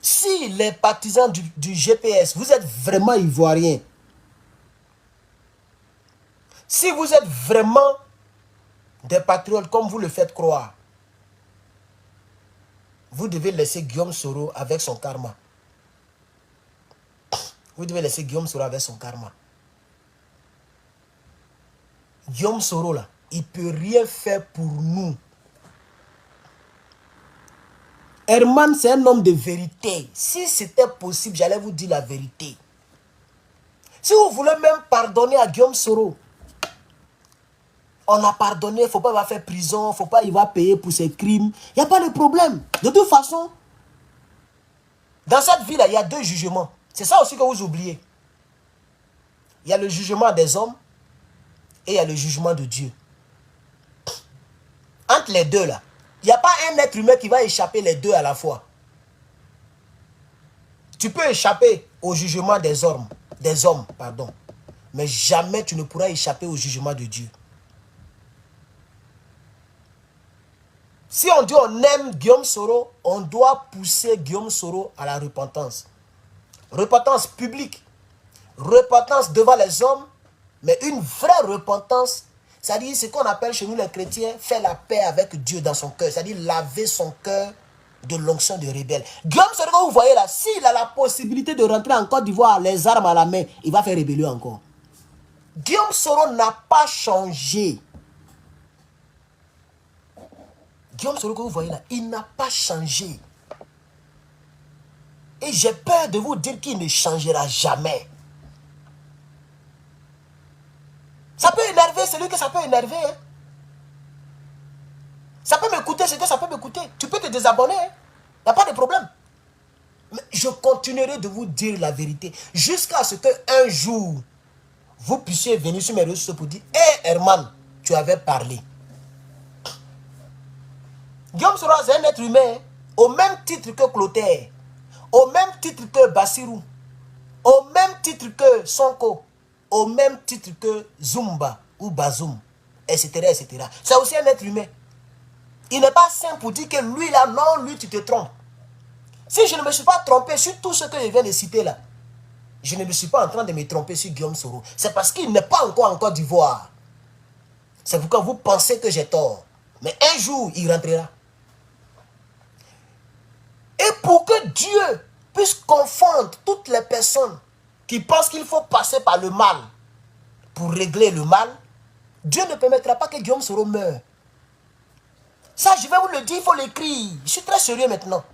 Si les partisans du GPS, vous êtes vraiment ivoiriens, si vous êtes vraiment des patriotes comme vous le faites croire, vous devez laisser Guillaume Soro avec son karma. Vous devez laisser Guillaume Soro avec son karma. Guillaume Soro là, il ne peut rien faire pour nous. Herman, c'est un homme de vérité. Si c'était possible, j'allais vous dire la vérité. Si vous voulez même pardonner à Guillaume Soro, on a pardonné, il ne faut pas qu'il va faire prison, il ne faut pas qu'il va payer pour ses crimes. Il n'y a pas de problème. De toute façon, dans cette vie-là, il y a deux jugements. C'est ça aussi que vous oubliez. Il y a le jugement des hommes et il y a le jugement de Dieu. Entre les deux là, il n'y a pas un être humain qui va échapper les deux à la fois. Tu peux échapper au jugement des hommes, mais jamais tu ne pourras échapper au jugement de Dieu. Si on dit on aime Guillaume Soro, on doit pousser Guillaume Soro à la repentance. Repentance publique, repentance devant les hommes, mais une vraie repentance, c'est-à-dire ce qu'on appelle chez nous les chrétiens, faire la paix avec Dieu dans son cœur, c'est-à-dire laver son cœur de l'onction de rebelle. Guillaume Soro, vous voyez là, s'il a la possibilité de rentrer en Côte d'Ivoire, les armes à la main, il va faire rébellion encore. Guillaume Soro n'a pas changé. Guillaume Soro que vous voyez là, il n'a pas changé. Et j'ai peur de vous dire qu'il ne changera jamais. Ça peut énerver celui que ça peut énerver. Hein. Ça peut m'écouter, c'est que ça peut m'écouter. Tu peux te désabonner. Il n'y a pas de problème. Mais je continuerai de vous dire la vérité. Jusqu'à ce qu'un jour, vous puissiez venir sur mes réseaux sociaux pour dire « Hé Herman, tu avais parlé. » Guillaume Soro, c'est un être humain, au même titre que Clotaire, au même titre que Bassirou, au même titre que Sonko, au même titre que Zumba ou Bazoum, etc. etc. C'est aussi un être humain. Il n'est pas simple pour dire que lui là, non, lui tu te trompes. Si je ne me suis pas trompé sur tout ce que je viens de citer là, je ne me suis pas en train de me tromper sur Guillaume Soro. C'est parce qu'il n'est pas encore en Côte d'Ivoire. C'est pourquoi vous pensez que j'ai tort. Mais un jour, il rentrera. Et pour que Dieu puisse confondre toutes les personnes qui pensent qu'il faut passer par le mal pour régler le mal, Dieu ne permettra pas que Guillaume Soro meure. Ça, je vais vous le dire, il faut l'écrire. Je suis très sérieux maintenant.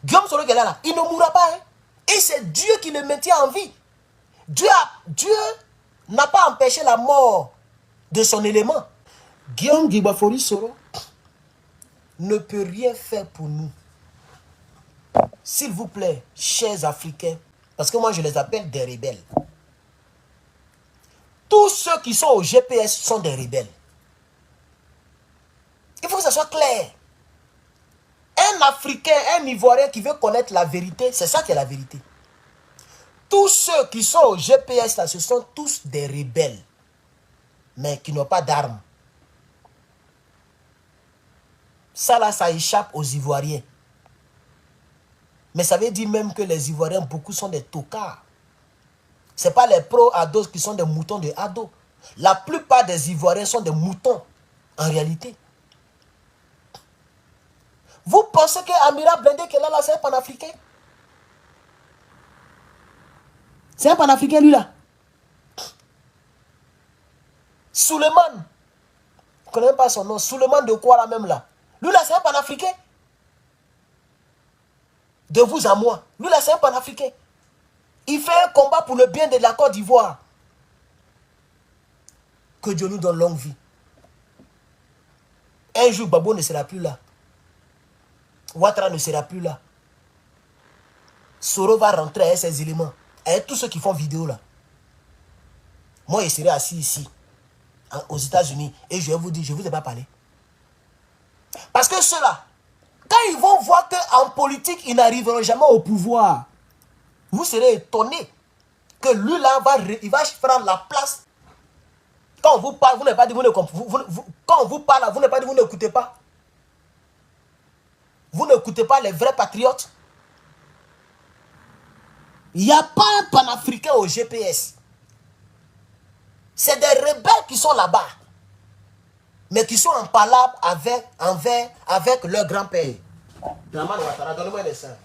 Guillaume Soro qui est là, il ne mourra pas. Hein? Et c'est Dieu qui le maintient en vie. Dieu n'a pas empêché la mort de son élément. Guillaume Guibafori Soro ne peut rien faire pour nous. S'il vous plaît, chers Africains, parce que moi je les appelle des rebelles. Tous ceux qui sont au GPS sont des rebelles. Il faut que ça soit clair. Un Africain, un Ivoirien qui veut connaître la vérité, c'est ça qui est la vérité. Tous ceux qui sont au GPS, là, ce sont tous des rebelles, mais qui n'ont pas d'armes. Ça là, ça échappe aux Ivoiriens. Mais ça veut dire même que les Ivoiriens, beaucoup sont des tocards. Ce n'est pas les pro-ados qui sont des moutons de ados. La plupart des Ivoiriens sont des moutons, en réalité. Vous pensez que Amira Blindé qui est là, c'est un panafricain? C'est un panafricain, lui, là. Suleiman. Je ne connais même pas son nom. Suleiman de quoi, là, même, là? Lui, là, c'est un panafricain. De vous à moi. Lui, là, c'est un panafricain. Il fait un combat pour le bien de la Côte d'Ivoire. Que Dieu nous donne longue vie. Un jour, Babo ne sera plus là. Ouattara ne sera plus là. Soro va rentrer avec ses éléments. Avec tous ceux qui font vidéo là. Moi, je serai assis ici, aux États-Unis, et je vais vous dire, je ne vous ai pas parlé. Parce que ceux-là, quand ils vont voir qu'en politique, ils n'arriveront jamais au pouvoir, vous serez étonnés que lui là, il va prendre la place. Quand on vous parle, vous n'avez pas dit, quand on vous parle, vous n'avez pas dit, vous n'écoutez pas. Vous n'écoutez pas les vrais patriotes. Il n'y a pas un panafricain au GPS. C'est des rebelles qui sont là-bas. Mais qui sont en palabre avec leur grand-père. Dramane Ouattara, donne-moi des seins.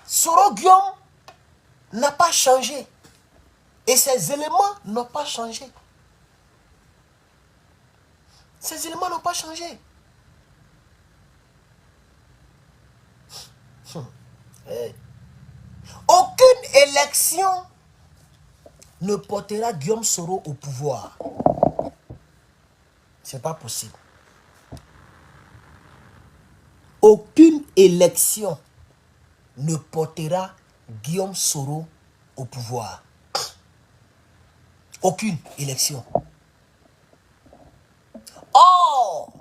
Soro Guillaume n'a pas changé. Et ces éléments n'ont pas changé. Ces éléments n'ont pas changé. Aucune élection ne portera Guillaume Soro au pouvoir. C'est pas possible. Aucune élection ne portera Guillaume Soro au pouvoir. Aucune élection. Or,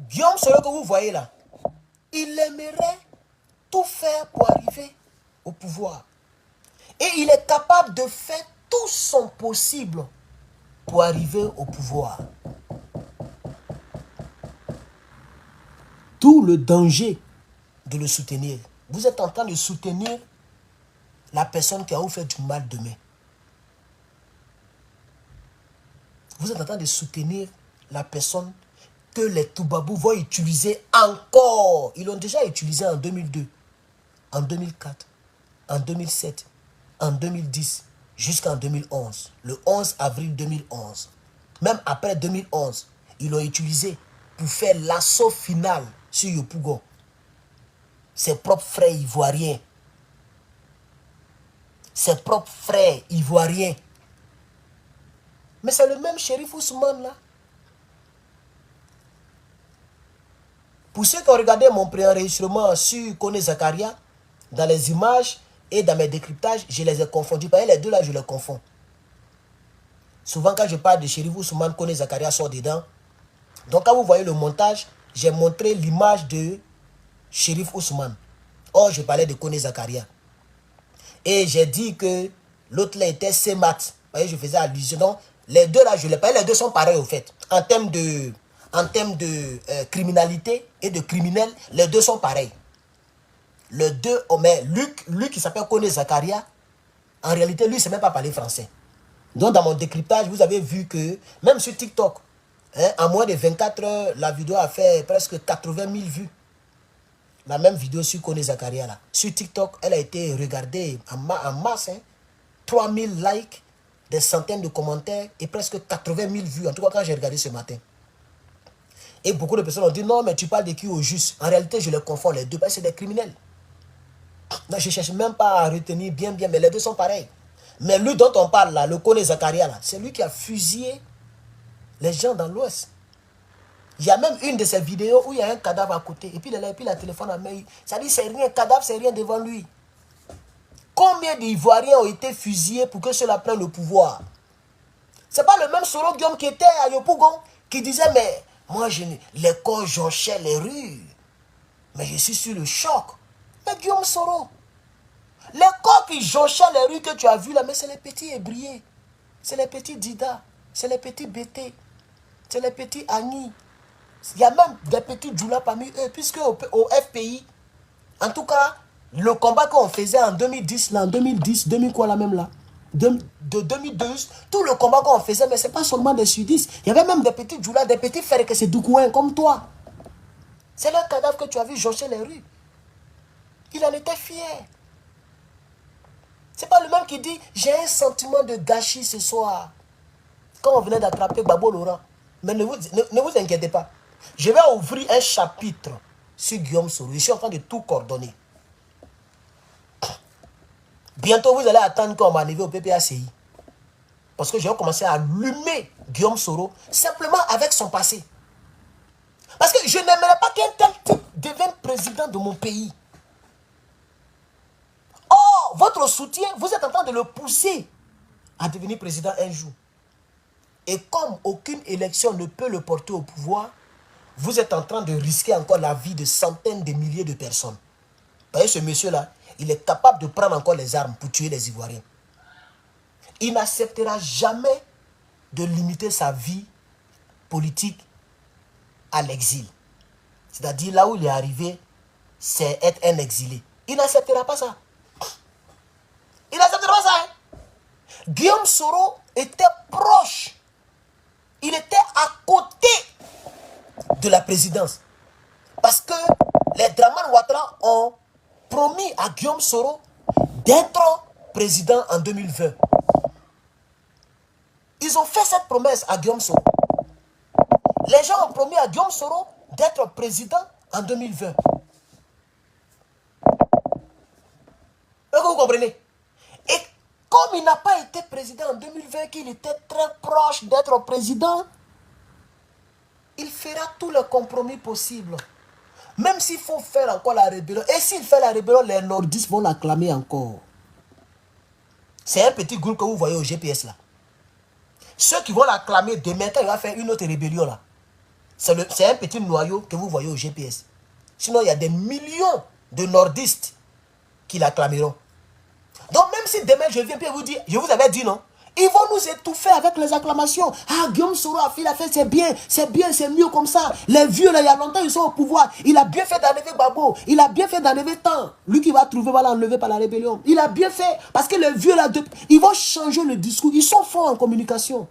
Guillaume Soro que vous voyez là, il aimerait tout faire pour arriver au pouvoir. Et il est capable de faire tout son possible pour arriver au pouvoir. Tout le danger de le soutenir. Vous êtes en train de soutenir la personne qui a vous fait du mal demain. Vous êtes en train de soutenir la personne que les Toubabous vont utiliser encore. Ils l'ont déjà utilisé en 2002, en 2004, en 2007, en 2010, jusqu'en 2011. Le 11 avril 2011. Même après 2011, ils l'ont utilisé pour faire l'assaut final sur Yopougon. Ses propres frères ivoiriens. Ses propres frères ivoiriens. Mais c'est le même shérif Ousmane là. Pour ceux qui ont regardé mon préenregistrement sur Kone Zakaria, dans les images et dans mes décryptages, je les ai confondus. Parce que les deux là, je les confonds. Souvent quand je parle de shérif Ousmane, Kone Zakaria sort dedans. Donc quand vous voyez le montage, j'ai montré l'image de shérif Ousmane. Or, je parlais de Kone Zakaria. Et j'ai dit que l'autre là était Semat. Vous voyez, je faisais allusion. Donc, les deux là, je les parle. Les deux sont pareils au fait. En termes de criminalité et de criminels, les deux sont pareils. Les deux, oh, mais Luc qui s'appelle Kone Zakaria, en réalité, lui, il ne sait même pas parler français. Donc, dans mon décryptage, vous avez vu que, même sur TikTok, hein, en moins de 24 heures, la vidéo a fait presque 80 000 vues. La même vidéo sur Kone Zakaria là. Sur TikTok, elle a été regardée en masse. Hein. 3000 likes, des centaines de commentaires et presque 80 000 vues. En tout cas, quand j'ai regardé ce matin. Et beaucoup de personnes ont dit, non, mais tu parles de qui au juste. En réalité, je les confonds les deux parce que c'est des criminels. Non, je ne cherche même pas à retenir bien, mais les deux sont pareils. Mais lui dont on parle là, le Kone Zakaria là, c'est lui qui a fusillé les gens dans l'Ouest. Il y a même une de ces vidéos où il y a un cadavre à côté. Et puis il a le téléphone à main. Ça dit, c'est rien, cadavre, c'est rien devant lui. Combien d'Ivoiriens ont été fusillés pour que cela prenne le pouvoir? C'est pas le même Soro Guillaume qui était à Yopougon, qui disait, mais moi, les corps jonchaient les rues. Mais je suis sur le choc. Mais Guillaume Soro, les corps qui jonchaient les rues que tu as vus là, mais c'est les petits ébriés. C'est les petits Dida. C'est les petits Bété. C'est les petits Agni. Il y a même des petits Djoula parmi eux, puisque au FPI, en tout cas, le combat qu'on faisait en 2010, là, en 2010, 2000 quoi là même là, de 2012, tout le combat qu'on faisait, mais ce n'est pas seulement des sudistes. Il y avait même des petits Djoula, des petits frères que c'est Doukouin, comme toi. C'est leur cadavre que tu as vu joncher les rues. Il en était fier. C'est pas le même qui dit, j'ai un sentiment de gâchis ce soir. Quand on venait d'attraper Babo Laurent. Mais ne vous inquiétez pas. Je vais ouvrir un chapitre sur Guillaume Soro. Je suis en train de tout coordonner. Bientôt, vous allez attendre qu'on m'arrive au PPACI. Parce que je vais commencer à allumer Guillaume Soro simplement avec son passé. Parce que je n'aimerais pas qu'un tel type devienne président de mon pays. Or, votre soutien, vous êtes en train de le pousser à devenir président un jour. Et comme aucune élection ne peut le porter au pouvoir, vous êtes en train de risquer encore la vie de centaines de milliers de personnes. Vous voyez ce monsieur-là, il est capable de prendre encore les armes pour tuer les Ivoiriens. Il n'acceptera jamais de limiter sa vie politique à l'exil. C'est-à-dire là où il est arrivé, c'est être un exilé. Il n'acceptera pas ça. Il n'acceptera pas ça. Hein? Guillaume Soro était proche. Il était à côté de la présidence. Parce que les Draman Ouattara ont promis à Guillaume Soro d'être président en 2020. Ils ont fait cette promesse à Guillaume Soro. Les gens ont promis à Guillaume Soro d'être président en 2020. Est-ce que vous comprenez? Et comme il n'a pas été président en 2020, qu'il était très proche d'être président, il fera tous les compromis possibles. Même s'il faut faire encore la rébellion. Et s'il fait la rébellion, les nordistes vont l'acclamer encore. C'est un petit groupe que vous voyez au GPS là. Ceux qui vont l'acclamer demain, il va faire une autre rébellion là. C'est un petit noyau que vous voyez au GPS. Sinon, il y a des millions de nordistes qui l'acclameront. Donc, même si demain je viens et vous dire, je vous avais dit non, ils vont nous étouffer avec les acclamations. Ah, Guillaume Soro a fait la fête, c'est bien, c'est mieux comme ça. Les vieux, là, il y a longtemps, ils sont au pouvoir. Il a bien fait d'enlever Gbagbo. Il a bien fait d'enlever Tan. Lui qui va trouver, va l'enlever par la rébellion. Il a bien fait. Parce que les vieux, là, ils vont changer le discours. Ils sont forts en communication.